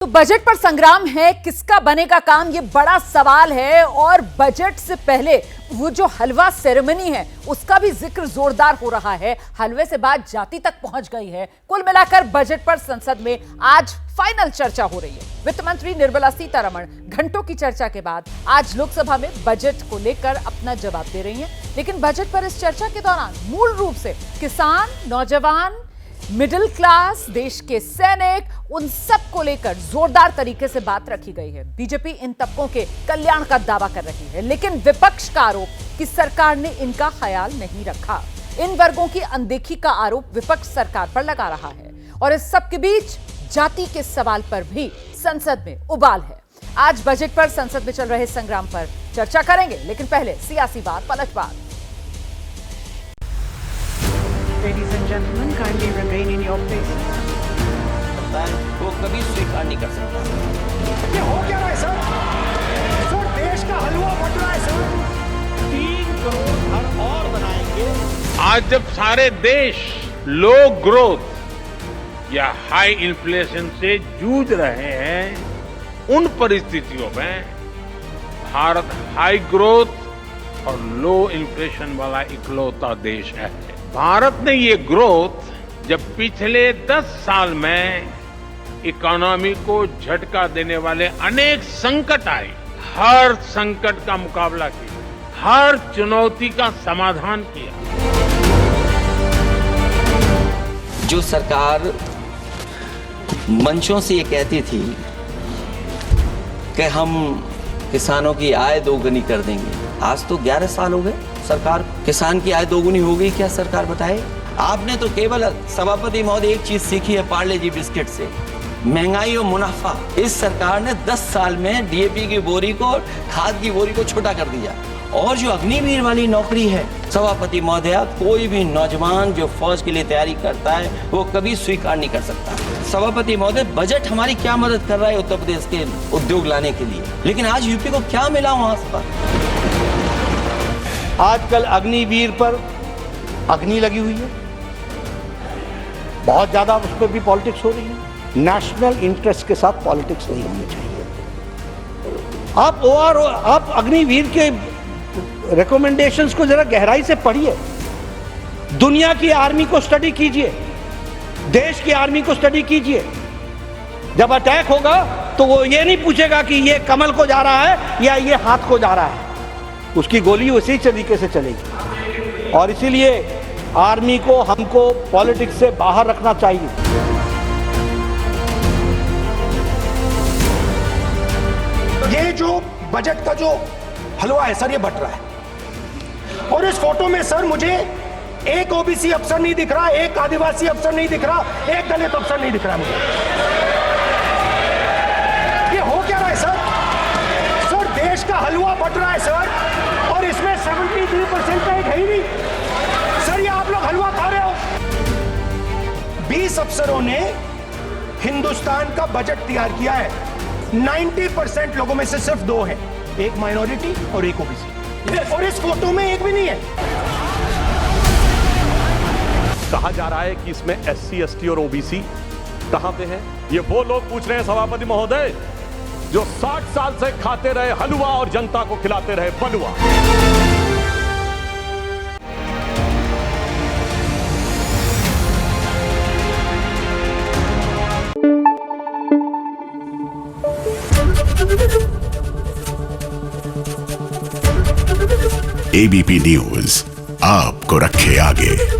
तो बजट पर संग्राम है, किसका बनेगा काम, ये बड़ा सवाल है। और बजट से पहले वो जो हलवा सेरेमनी है उसका भी जिक्र जोरदार हो रहा है। हलवे से बात जाति तक पहुंच गई है। कुल मिलाकर बजट पर संसद में आज फाइनल चर्चा हो रही है। वित्त मंत्री निर्मला सीतारमण घंटों की चर्चा के बाद आज लोकसभा में बजट को लेकर अपना जवाब दे रही हैं। लेकिन बजट पर इस चर्चा के दौरान मूल रूप से किसान, नौजवान, मिडिल क्लास, देश के सैनिक, उन सब को लेकर जोरदार तरीके से बात रखी गई है। बीजेपी इन तबकों के कल्याण का दावा कर रही है, लेकिन विपक्ष का आरोप कि सरकार ने इनका ख्याल नहीं रखा। इन वर्गों की अनदेखी का आरोप विपक्ष सरकार पर लगा रहा है। और इस सब के बीच जाति के सवाल पर भी संसद में उबाल है। आज बजट पर संसद में चल रहे संग्राम पर चर्चा करेंगे, लेकिन पहले सियासी बात, पलटवार। Ladies and gentlemen, kindly remain in your places. वो कभी स्वीकार नहीं कर सकता। ये हो क्या रहा है सर? सर देश का हलवा बट रहा है सर। 3 करोड़ घर और बनाएंगे। आज जब सारे देश लो ग्रोथ या हाई इन्फ्लेशन से जूझ रहे हैं, उन परिस्थितियों में भारत हाई ग्रोथ और लो इन्फ्लेशन वाला इकलौता देश है। भारत ने ये ग्रोथ जब पिछले 10 साल में इकोनॉमी को झटका देने वाले अनेक संकट आए, हर संकट का मुकाबला किया, हर चुनौती का समाधान किया। जो सरकार मंचों से ये कहती थी कि हम किसानों की आय दोगुनी कर देंगे, आज तो 11 साल हो गए सरकार, किसान की आय दोगुनी हो गई क्या सरकार बताए? आपने तो केवल सभापति महोदय एक चीज सीखी है पार्ले जी बिस्किट से, महंगाई और मुनाफा। इस सरकार ने 10 साल में डीएपी की बोरी को, खाद की बोरी को छोटा कर दिया। और जो अग्निवीर वाली नौकरी है सभापति महोदय, कोई भी नौजवान जो फौज के लिए तैयारी करता है वो कभी स्वीकार नहीं कर सकता। सभापति महोदय, बजट हमारी क्या मदद कर रहा है उत्तर प्रदेश के उद्योग लाने के लिए, लेकिन आज यूपी को क्या मिला वहां पर? आजकल अग्निवीर पर अग्नि लगी हुई है, बहुत ज्यादा उस पर भी पॉलिटिक्स हो रही है। नेशनल इंटरेस्ट के साथ पॉलिटिक्स नहीं होनी चाहिए। आप अग्निवीर के रिकमेंडेशंस को जरा गहराई से पढ़िए, दुनिया की आर्मी को स्टडी कीजिए, देश की आर्मी को स्टडी कीजिए। जब अटैक होगा तो वो ये नहीं पूछेगा कि ये कमल को जा रहा है या ये हाथ को जा रहा है, उसकी गोली उसी तरीके से चलेगी। और इसीलिए आर्मी को, हमको पॉलिटिक्स से बाहर रखना चाहिए। ये जो बजट का जो हलवा है सर, ये बट रहा है। और इस फोटो में सर मुझे एक ओबीसी अफसर नहीं दिख रहा, एक आदिवासी अफसर नहीं दिख रहा, एक दलित अफसर नहीं दिख रहा मुझे। ये हो क्या रहा है सर? सर देश का हलवा बट रहा है सर, और इसमें 73% का एक है ही नहीं। सर ये आप लोग हलवा खा रहे हो। 20 अफसरों ने हिंदुस्तान का बजट तैयार किया है। 90% लोगों में से सिर्फ 2 हैं, एक माइनॉरिटी और एक ओबीसी। और इस फोटो में एक भी नहीं है। कहा जा रहा है कि इसमें SC, ST और OBC कहां पे है? ये वो लोग पूछ रहे हैं सभापति महोदय जो 60 साल से खाते रहे हलवा और जनता को खिलाते रहे बलुआ। ABP न्यूज आपको रखे आगे।